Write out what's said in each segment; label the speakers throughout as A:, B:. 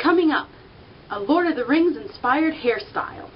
A: Coming up, a Lord of the Rings inspired hairstyle.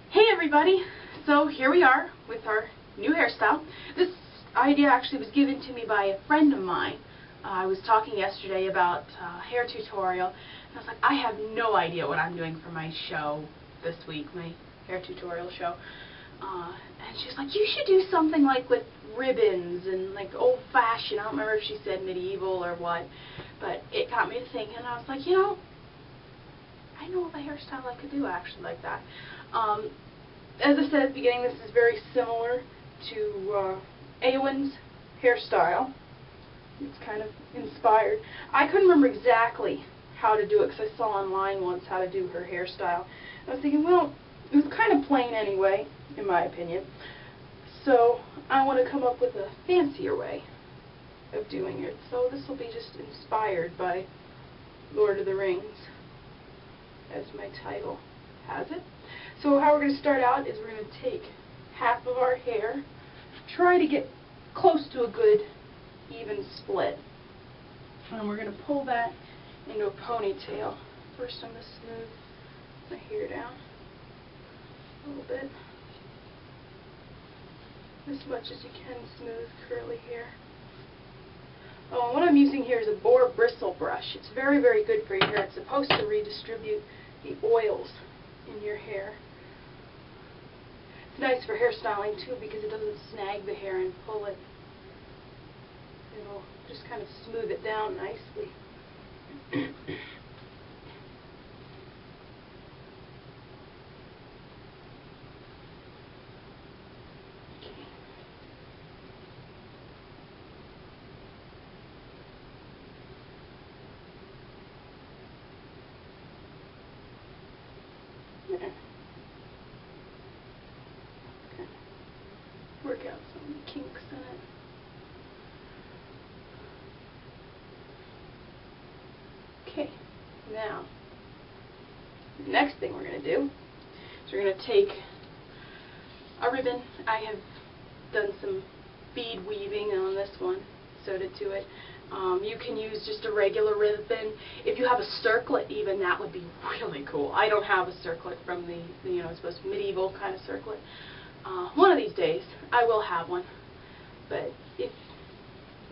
A: Hey everybody, so here we are with our new hairstyle. This idea actually was given to me by a friend of mine. I was talking yesterday about a hair tutorial, and I was like, I have no idea what I'm doing for my show this week, my hair tutorial show. And she's like, you should do something like with ribbons and like old-fashioned. I don't remember if she said medieval or what, but it got me to thinking, and I was like, you know, I know of a hairstyle I could do actually like that. As I said at the beginning, this is very similar to Eowyn's hairstyle. It's kind of inspired. I couldn't remember exactly how to do it because I saw online once how to do her hairstyle. I was thinking, well, it was kind of plain anyway, in my opinion. So I want to come up with a fancier way of doing it. So this will be just inspired by Lord of the Rings, as my title has it. So how we're going to start out is we're going to take half of our hair, try to get close to a good even split, and we're going to pull that into a ponytail. First I'm going to smooth my hair down a little bit, as much as you can smooth curly hair. Oh, and what I'm using here is a boar bristle brush. It's very, very good for your hair. It's supposed to redistribute the oils in your hair. It's nice for hairstyling too because it doesn't snag the hair and pull it. It'll just kind of smooth it down nicely. Okay. Work out some kinks in it. Okay, now, the next thing we're going to do is we're going to take a ribbon. I have done some bead weaving on this one, sewed it to it. You can use just a regular ribbon. If you have a circlet even, that would be really cool. I don't have a circlet from the I suppose medieval kind of circlet. One of these days, I will have one. But if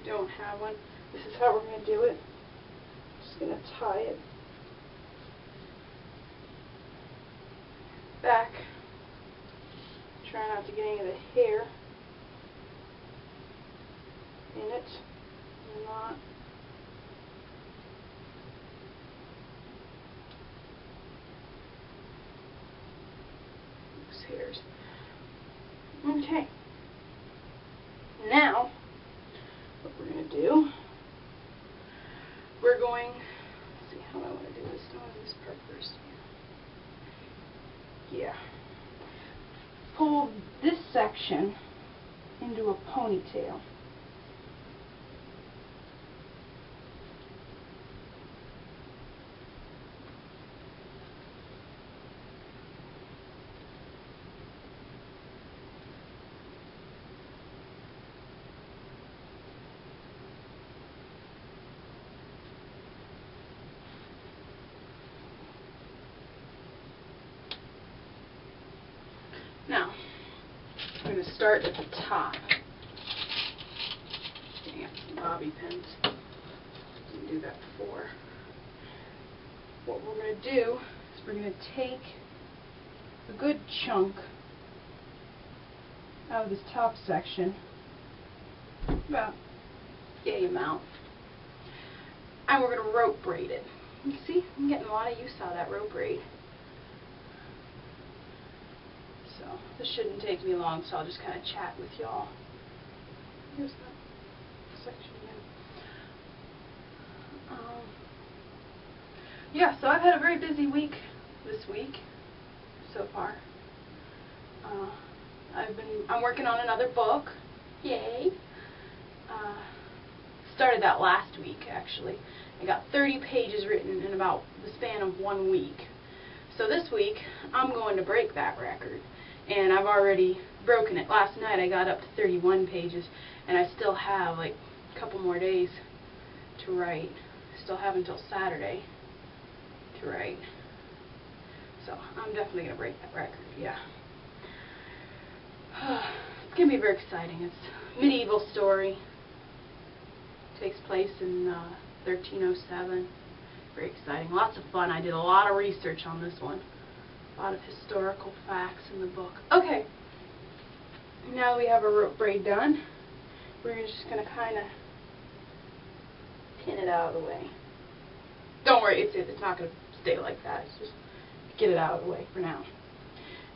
A: you don't have one, this is how we're going to do it. Just going to tie it back. Try not to get any of the hair in it. Not. Loose hairs. Okay. Now, what we're going to do, we're going, let's see how I want to do this. I want to do this part first. Yeah. Pull this section into a ponytail. Now, I'm going to start at the top. Getting out some bobby pins. Didn't do that before. What we're going to do is we're going to take a good chunk out of this top section, about yay amount, and we're going to rope braid it. You see, I'm getting a lot of use out of that rope braid. So this shouldn't take me long, so I'll just kind of chat with y'all. Here's that section again. Yeah, so I've had a very busy week this week so far. I'm working on another book. Yay! Started that last week actually, I got 30 pages written in about the span of 1 week. So this week, I'm going to break that record. And I've already broken it. Last night I got up to 31 pages, and I still have like a couple more days to write. Still have until Saturday to write. So I'm definitely going to break that record, yeah. It's going to be very exciting. It's a medieval story. It takes place in 1307. Very exciting. Lots of fun. I did a lot of research on this one. A lot of historical facts in the book. Okay. Now that we have our rope braid done, we're just going to kind of pin it out of the way. Don't worry, it's not going to stay like that. It's just get it out of the way for now.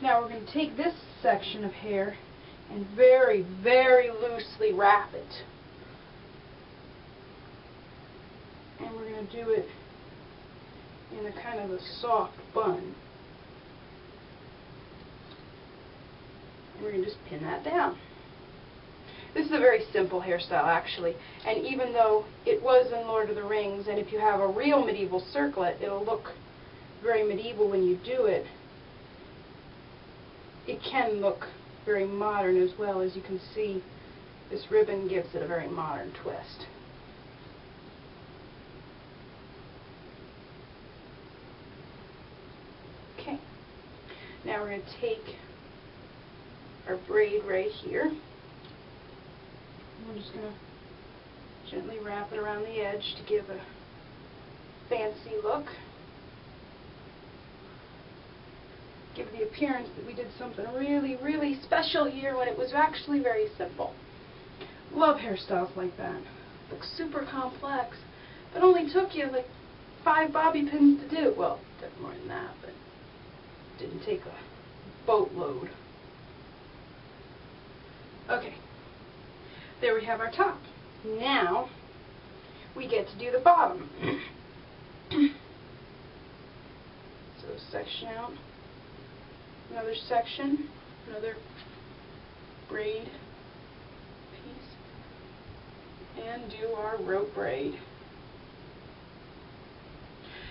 A: Now we're going to take this section of hair and very, very loosely wrap it. And we're going to do it in a kind of a soft bun. And we're going to just pin that down. This is a very simple hairstyle, actually, and even though it was in Lord of the Rings, and if you have a real medieval circlet, it'll look very medieval when you do it, it can look very modern as well. As you can see, this ribbon gives it a very modern twist. Okay, now we're going to take our braid right here. We're just going to gently wrap it around the edge to give a fancy look. Give the appearance that we did something really, really special here when it was actually very simple. Love hairstyles like that. Looks super complex, but only took you like 5 bobby pins to do. Well, it took more than that, but it didn't take a boatload. Okay. There we have our top. Now, we get to do the bottom. So section out, another section, another braid piece, and do our rope braid.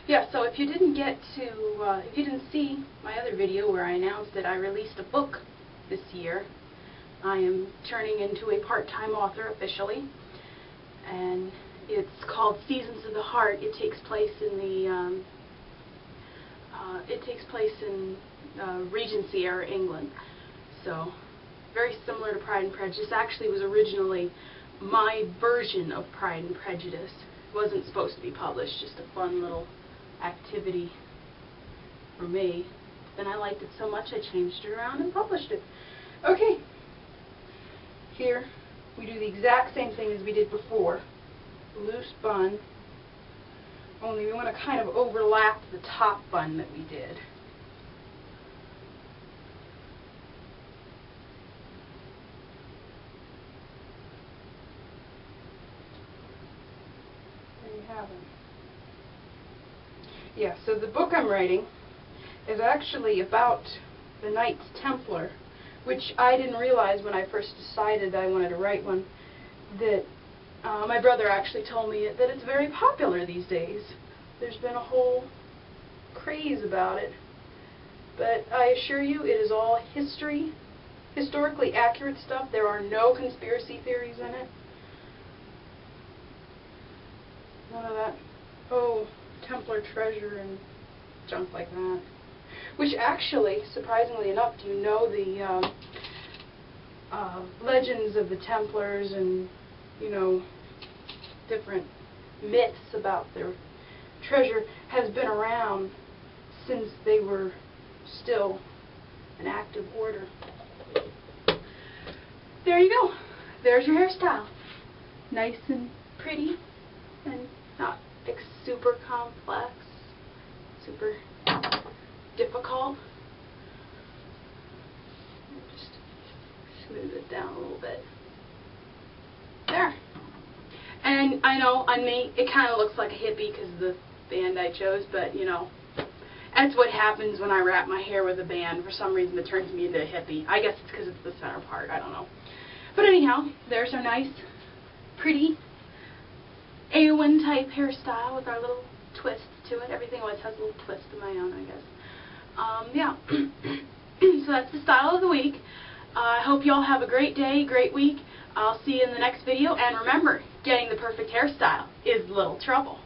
A: Yeah, so if you didn't get to, if you didn't see my other video where I announced that I released a book this year, I am turning into a part-time author officially, and it's called Seasons of the Heart. It takes place in the Regency era England, so very similar to Pride and Prejudice. Actually, was originally my version of Pride and Prejudice. It wasn't supposed to be published, just a fun little activity for me. Then I liked it so much I changed it around and published it. Okay. Here, we do the exact same thing as we did before. Loose bun, only we want to kind of overlap the top bun that we did. There you have it. Yeah, so the book I'm writing is actually about the Knights Templar, which I didn't realize when I first decided I wanted to write one, that my brother actually told me that it's very popular these days. There's been a whole craze about it. But I assure you, it is all historically accurate stuff. There are no conspiracy theories in it. None of that, oh, Templar treasure and junk like that. Which actually, surprisingly enough, do you know the legends of the Templars and, you know, different myths about their treasure has been around since they were still an active order. There you go. There's your hairstyle. Nice and pretty and not super complex, super difficult. Just smooth it down a little bit. There. And I know on me it kind of looks like a hippie because of the band I chose, but you know, that's what happens when I wrap my hair with a band. For some reason it turns me into a hippie. I guess it's because it's the center part, I don't know. But anyhow, there's our nice, pretty A1 type hairstyle with our little twist to it. Everything always has a little twist of my own, I guess. Yeah. So that's the style of the week. I hope you all have a great day, great week. I'll see you in the next video. And remember, getting the perfect hairstyle is little trouble.